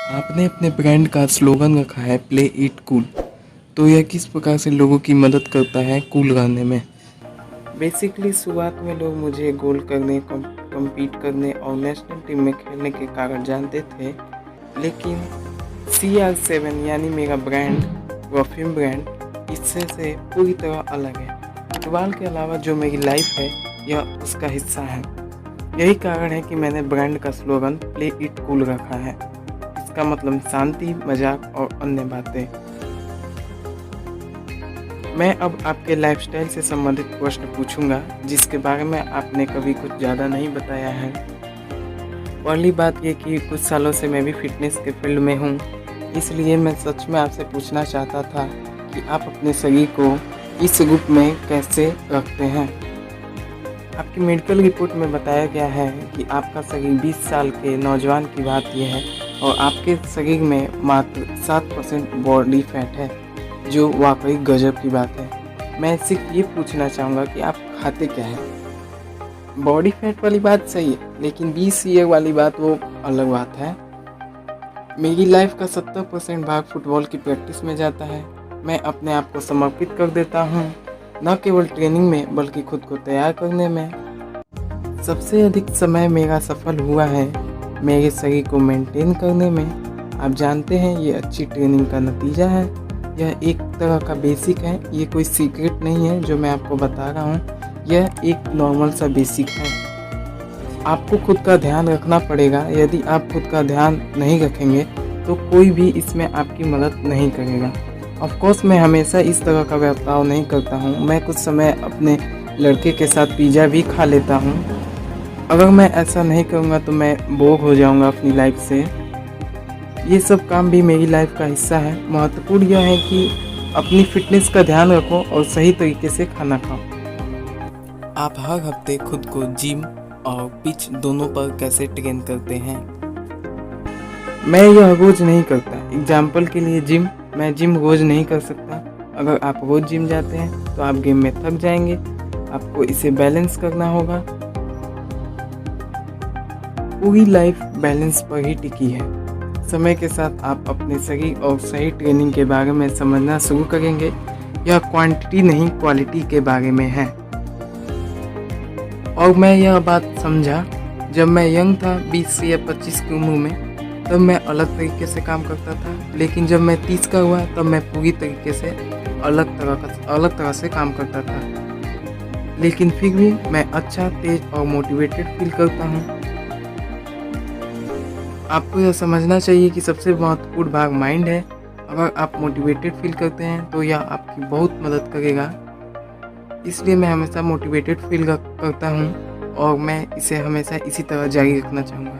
आपने अपने ब्रांड का स्लोगन रखा है प्ले इट कूल। तो यह किस प्रकार से लोगों की मदद करता है कूल रहने में? बेसिकली शुरुआत में लोग मुझे गोल करने, कम्पीट करने और नेशनल टीम में खेलने के कारण जानते थे, लेकिन CR7 यानी मेरा ब्रांड, परफ्यूम ब्रांड, इससे से पूरी तरह अलग है। फुटबॉल के अलावा जो मेरी लाइफ है यह उसका हिस्सा है। यही कारण है कि मैंने ब्रांड का स्लोगन प्ले इट कूल रखा है। इसका मतलब शांति, मजाक और अन्य बातें। मैं अब आपके लाइफस्टाइल से संबंधित प्रश्न पूछूंगा जिसके बारे में आपने कभी कुछ ज़्यादा नहीं बताया है। पहली बात ये कि कुछ सालों से मैं भी फिटनेस के फील्ड में हूँ, इसलिए मैं सच में आपसे पूछना चाहता था कि आप अपने शरीर को इस रूप में कैसे रखते हैं। आपकी मेडिकल रिपोर्ट में बताया गया है कि आपका शरीर 20 साल के नौजवान की बात यह है और आपके शरीर में मात्र 7% बॉडी फैट है, जो वाकई गजब की बात है। मैं सिर्फ ये पूछना चाहूँगा कि आप खाते क्या हैं। बॉडी फैट वाली बात सही है, लेकिन 20 ईयर वाली बात वो अलग बात है। मेरी लाइफ का 70% भाग फुटबॉल की प्रैक्टिस में जाता है। मैं अपने आप को समर्पित कर देता हूँ, न केवल ट्रेनिंग में बल्कि खुद को तैयार करने में। सबसे अधिक समय मेरा सफल हुआ है मेरे शरीर को मेंटेन करने में। आप जानते हैं ये अच्छी ट्रेनिंग का नतीजा है। यह एक तरह का बेसिक है, ये कोई सीक्रेट नहीं है जो मैं आपको बता रहा हूँ। यह एक नॉर्मल सा बेसिक है। आपको खुद का ध्यान रखना पड़ेगा। यदि आप खुद का ध्यान नहीं रखेंगे तो कोई भी इसमें आपकी मदद नहीं करेगा। ऑफकोर्स मैं हमेशा इस तरह का बर्ताव नहीं करता हूँ। मैं कुछ समय अपने लड़के के साथ पिज़्ज़ा भी खा लेता हूँ। अगर मैं ऐसा नहीं करूँगा तो मैं बोर हो जाऊँगा अपनी लाइफ से। ये सब काम भी मेरी लाइफ का हिस्सा है। महत्वपूर्ण यह है कि अपनी फिटनेस का ध्यान रखो और सही तरीके से खाना खाओ। आप हर हफ्ते खुद को जिम और पिच दोनों पर कैसे ट्रेन करते हैं? मैं यह रोज नहीं करता। एग्जाम्पल के लिए जिम, मैं जिम रोज नहीं कर सकता। अगर आप रोज जिम जाते हैं तो आप गेम में थक जाएंगे। आपको इसे बैलेंस करना होगा। पूरी लाइफ बैलेंस पर ही टिकी है। समय के साथ आप अपने शरीर और सही ट्रेनिंग के बारे में समझना शुरू करेंगे। यह क्वांटिटी नहीं, क्वालिटी के बारे में है। और मैं यह बात समझा जब मैं यंग था, 20 या 25 की उम्र में, तब मैं अलग तरीके से काम करता था। लेकिन जब मैं 30 का हुआ तब मैं पूरी तरीके से अलग तरह से काम करता था। लेकिन फिर भी मैं अच्छा, तेज और मोटिवेटेड फील करता हूँ। आपको यह समझना चाहिए कि सबसे महत्वपूर्ण भाग माइंड है। अगर आप मोटिवेटेड फील करते हैं तो यह आपकी बहुत मदद करेगा। इसलिए मैं हमेशा मोटिवेटेड फील करता हूँ और मैं इसे हमेशा इसी तरह जारी रखना चाहूँगा।